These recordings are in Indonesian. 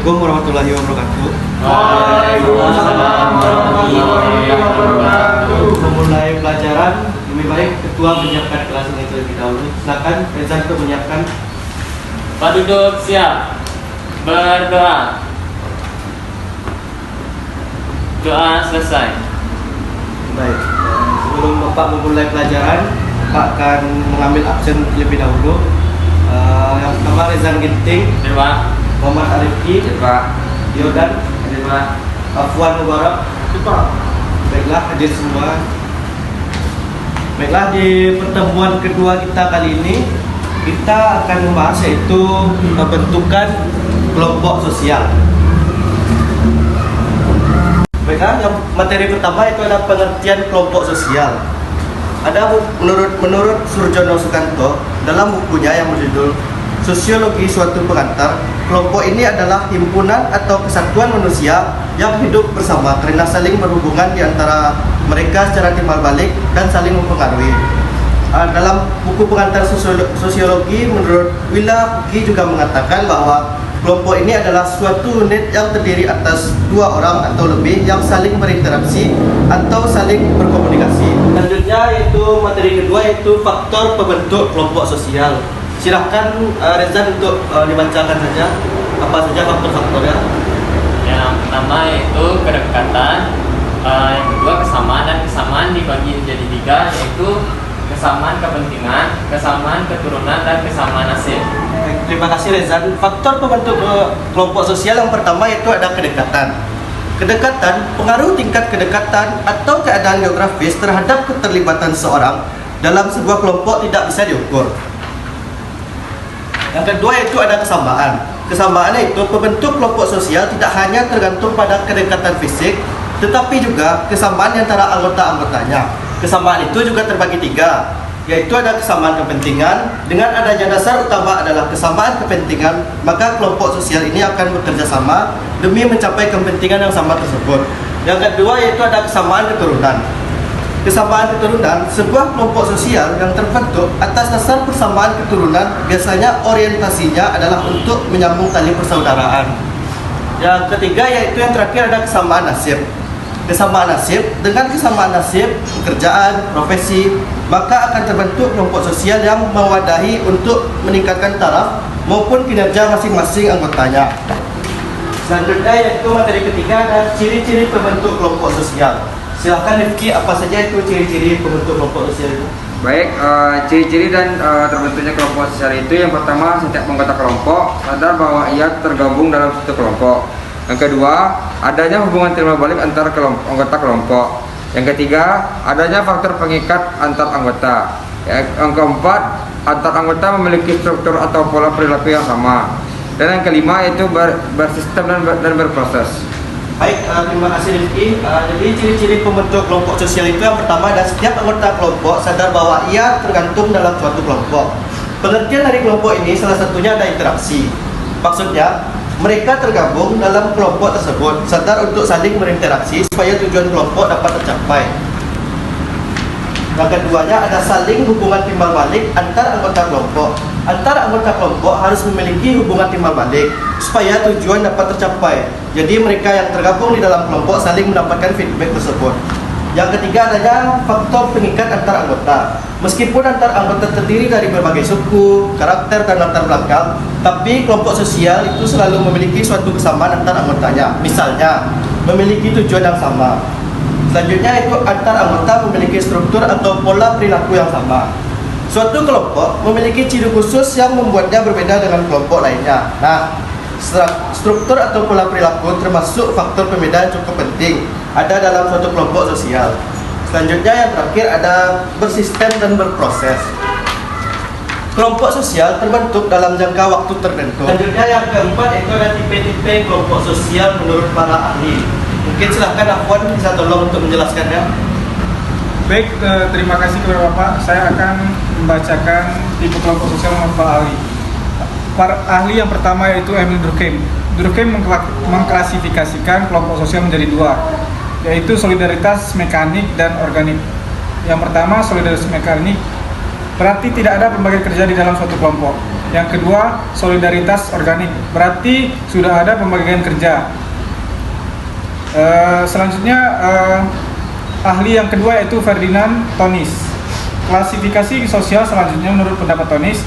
Assalamualaikum warahmatullahi wabarakatuh. Waalaikumsalam warahmatullahi wabarakatuh. Memulai pelajaran, lebih baik ketua menyiapkan kelas ini terlebih dahulu. Silakan Reza untuk menyiapkan. Pak duduk siap. Berdoa. Doa selesai. Baik. Sebelum Bapak memulai pelajaran, Bapak akan mengambil absen terlebih dahulu. Yang pertama Reza Ginting, Terima. Muhammad Arifki, Yodan, Afwan Mubarak. Baiklah, hadir semua. Baiklah, di pertemuan kedua kita kali ini kita akan membahas yaitu pembentukan kelompok sosial. Baiklah, yang materi pertama itu adalah pengertian kelompok sosial. Ada menurut Surjono Sukanto dalam bukunya yang berjudul Sosiologi Suatu Pengantar, kelompok ini adalah himpunan atau kesatuan manusia yang hidup bersama karena saling berhubungan di antara mereka secara timbal balik dan saling mempengaruhi. Dalam buku pengantar sosiologi, menurut Willa Puki juga mengatakan bahwa kelompok ini adalah suatu unit yang terdiri atas dua orang atau lebih yang saling berinteraksi atau saling berkomunikasi. Selanjutnya yaitu materi kedua yaitu faktor pembentuk kelompok sosial. Silahkan Reza untuk dibacakan saja apa saja faktor-faktornya. Yang pertama yaitu kedekatan, yang kedua kesamaan, dan kesamaan dibagi menjadi tiga, yaitu kesamaan kepentingan, kesamaan keturunan, dan kesamaan nasib. Terima kasih Reza. Faktor pembentuk kelompok sosial yang pertama yaitu ada kedekatan. Kedekatan, pengaruh tingkat kedekatan atau keadaan geografis terhadap keterlibatan seseorang dalam sebuah kelompok tidak bisa diukur. Yang kedua yaitu ada kesamaan. Kesamaannya itu pembentuk kelompok sosial tidak hanya tergantung pada kedekatan fisik, tetapi juga kesamaan antara anggota-anggotanya. Kesamaan itu juga terbagi tiga, yaitu ada kesamaan kepentingan. Dengan adanya dasar utama adalah kesamaan kepentingan, maka kelompok sosial ini akan bekerja sama demi mencapai kepentingan yang sama tersebut. Yang kedua yaitu ada kesamaan keturunan. Kesamaan keturunan, sebuah kelompok sosial yang terbentuk atas dasar persamaan keturunan biasanya orientasinya adalah untuk menyambung tali persaudaraan. Yang ketiga yaitu yang terakhir ada kesamaan nasib. Kesamaan nasib, dengan kesamaan nasib, pekerjaan, profesi, maka akan terbentuk kelompok sosial yang mewadahi untuk meningkatkan taraf maupun kinerja masing-masing anggotanya. Selanjutnya yaitu materi ketiga ada ciri-ciri pembentuk kelompok sosial. Silahkan Rifki, apa saja itu ciri-ciri pembentuk kelompok sosial itu? Baik, ciri-ciri dan terbentuknya kelompok sosial itu yang pertama, setiap anggota kelompok sadar bahwa ia tergabung dalam suatu kelompok. Yang kedua, adanya hubungan timbal balik antar anggota kelompok. Yang ketiga, adanya faktor pengikat antar anggota. Yang keempat, antar anggota memiliki struktur atau pola perilaku yang sama. Dan yang kelima yaitu bersistem dan berproses. Baik, terima kasih Rifki. Jadi ciri-ciri pembentuk kelompok sosial itu yang pertama adalah setiap anggota kelompok sadar bahwa ia tergantung dalam suatu kelompok. Pengertian dari kelompok ini salah satunya ada interaksi. Maksudnya, mereka tergabung dalam kelompok tersebut, sadar untuk saling berinteraksi supaya tujuan kelompok dapat tercapai. Yang keduanya ada saling hubungan timbal balik antar anggota kelompok. Antar anggota kelompok harus memiliki hubungan timbal balik supaya tujuan dapat tercapai. Jadi mereka yang tergabung di dalam kelompok saling mendapatkan feedback tersebut. Yang ketiga adanya faktor pengikat antar anggota. Meskipun antar anggota terdiri dari berbagai suku, karakter, dan latar belakang, tapi kelompok sosial itu selalu memiliki suatu kesamaan antar anggotanya. Misalnya, memiliki tujuan yang sama. Selanjutnya itu antar anggota memiliki struktur atau pola perilaku yang sama. Suatu kelompok memiliki ciri khusus yang membuatnya berbeda dengan kelompok lainnya. Nah, struktur atau pola perilaku termasuk faktor pembeda yang cukup penting ada dalam suatu kelompok sosial. Selanjutnya yang terakhir ada bersistem dan berproses. Kelompok sosial terbentuk dalam jangka waktu tertentu. Selanjutnya yang keempat itu ada tipe-tipe kelompok sosial menurut para ahli. Mungkin silahkan Afwan bisa tolong untuk menjelaskannya. Baik, terima kasih kepada Bapak. Saya akan membacakan tipe kelompok sosial menurut Pak ahli. Para ahli yang pertama yaitu Emil Durkheim. Durkheim mengklasifikasikan kelompok sosial menjadi dua, yaitu solidaritas mekanik dan organik. Yang pertama, solidaritas mekanik berarti tidak ada pembagian kerja di dalam suatu kelompok. Yang kedua, solidaritas organik, berarti sudah ada pembagian kerja. Selanjutnya, ahli yang kedua yaitu Ferdinand Tonis. Klasifikasi sosial selanjutnya menurut pendapat Tonis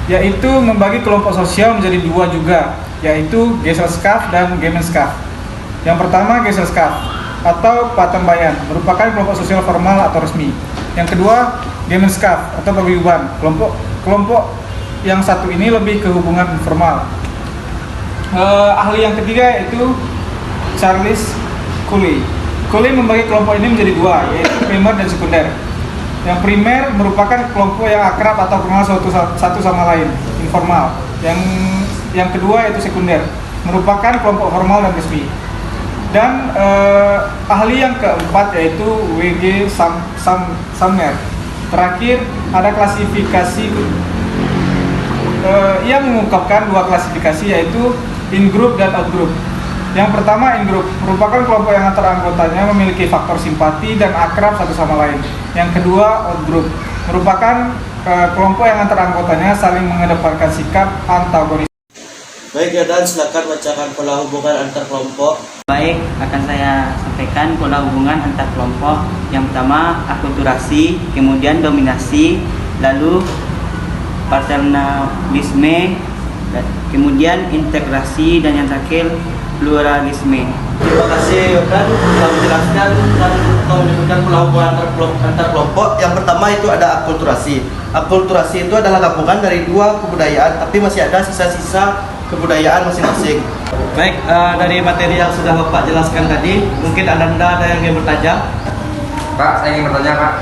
yaitu membagi kelompok sosial menjadi dua juga, yaitu Gesellschaft dan Gemeinschaft. Yang pertama, Gesellschaft atau Patembayan merupakan kelompok sosial formal atau resmi. Yang kedua, Gemeinschaft atau paguyuban. Kelompok yang satu ini lebih ke hubungan informal. Ahli yang ketiga yaitu Charles Cooley. Cooley membagi kelompok ini menjadi dua, yaitu primer dan sekunder. Yang primer merupakan kelompok yang akrab atau kenal satu sama lain, informal. Yang kedua yaitu sekunder, merupakan kelompok formal dan resmi. Dan ahli yang keempat yaitu W.G. Sumner. Terakhir ada klasifikasi, ia mengungkapkan dua klasifikasi yaitu in-group dan out-group. Yang pertama, in-group merupakan kelompok yang antara anggotanya memiliki faktor simpati dan akrab satu sama lain. Yang kedua, out-group merupakan kelompok yang antara anggotanya saling mengedepankan sikap antagonis. Baik ya, dan silakan bacakan pola hubungan antar kelompok. Baik, akan saya sampaikan pola hubungan antar kelompok. Yang pertama, akulturasi, kemudian dominasi, lalu paternalisme, kemudian integrasi, dan yang terakhir pluralisme. Terima kasih Yodan telah menjelaskan dan menyebutkan pola hubungan antar kelompok. Yang pertama itu ada akulturasi. Akulturasi itu adalah gabungan dari dua kebudayaan, tapi masih ada sisa-sisa kebudayaan masing-masing. Baik, dari materi yang sudah Bapak jelaskan tadi, mungkin Anda ada yang ingin bertanya? Pak, saya ingin bertanya, Pak.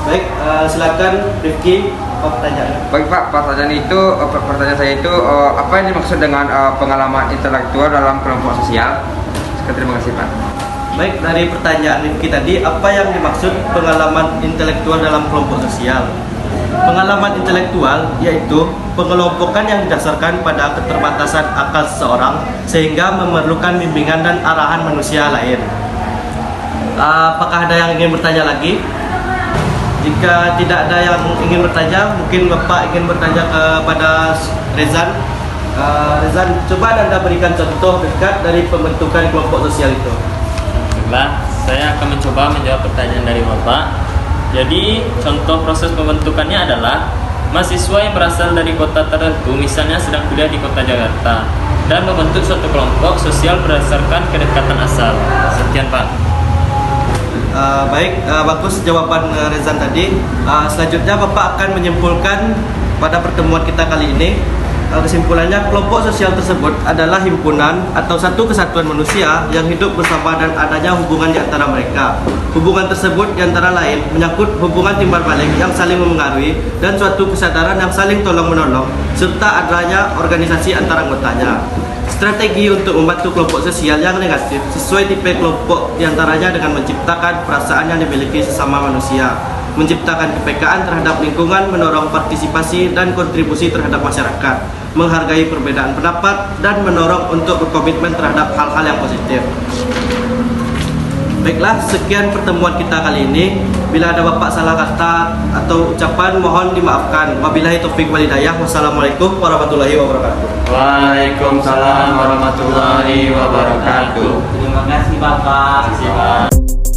Baik, silakan Rifki, pertanyaannya. Baik Pak, pertanyaan saya itu apa yang dimaksud dengan pengalaman intelektual dalam kelompok sosial? Terima kasih Pak. Baik, dari pertanyaan Rifki tadi, apa yang dimaksud pengalaman intelektual dalam kelompok sosial? Pengalaman intelektual yaitu pengelompokan yang didasarkan pada keterbatasan akal seseorang sehingga memerlukan bimbingan dan arahan manusia lain. Apakah ada yang ingin bertanya lagi? Jika tidak ada yang ingin bertanya, mungkin Bapak ingin bertanya kepada Rezan. Rezan, coba Anda berikan contoh dekat dari pembentukan kelompok sosial itu. Baiklah, saya akan mencoba menjawab pertanyaan dari Bapak. Jadi, contoh proses pembentukannya adalah mahasiswa yang berasal dari kota tertentu, misalnya sedang kuliah di kota Jakarta, dan membentuk suatu kelompok sosial berdasarkan kedekatan asal. Sekian Pak. Baik, bagus jawaban Rezan tadi. Selanjutnya Bapak akan menyimpulkan pada pertemuan kita kali ini. Kesimpulannya, kelompok sosial tersebut adalah himpunan atau satu kesatuan manusia yang hidup bersama dan adanya hubungan di antara mereka. Hubungan tersebut di antara lain menyangkut hubungan timbal balik yang saling memengaruhi dan suatu kesadaran yang saling tolong-menolong serta adanya organisasi antara anggotanya. Strategi untuk membantu kelompok sosial yang negatif sesuai tipe kelompok diantaranya dengan menciptakan perasaan yang dimiliki sesama manusia, menciptakan kepekaan terhadap lingkungan, mendorong partisipasi dan kontribusi terhadap masyarakat, menghargai perbedaan pendapat, dan mendorong untuk berkomitmen terhadap hal-hal yang positif. Baiklah, sekian pertemuan kita kali ini. Bila ada Bapak salah kata atau ucapan, mohon dimaafkan. Wabillahi taufiq wal hidayah. Wassalamualaikum warahmatullahi wabarakatuh. Waalaikumsalam warahmatullahi wabarakatuh. Terima kasih Bapak. Terima kasih Pak.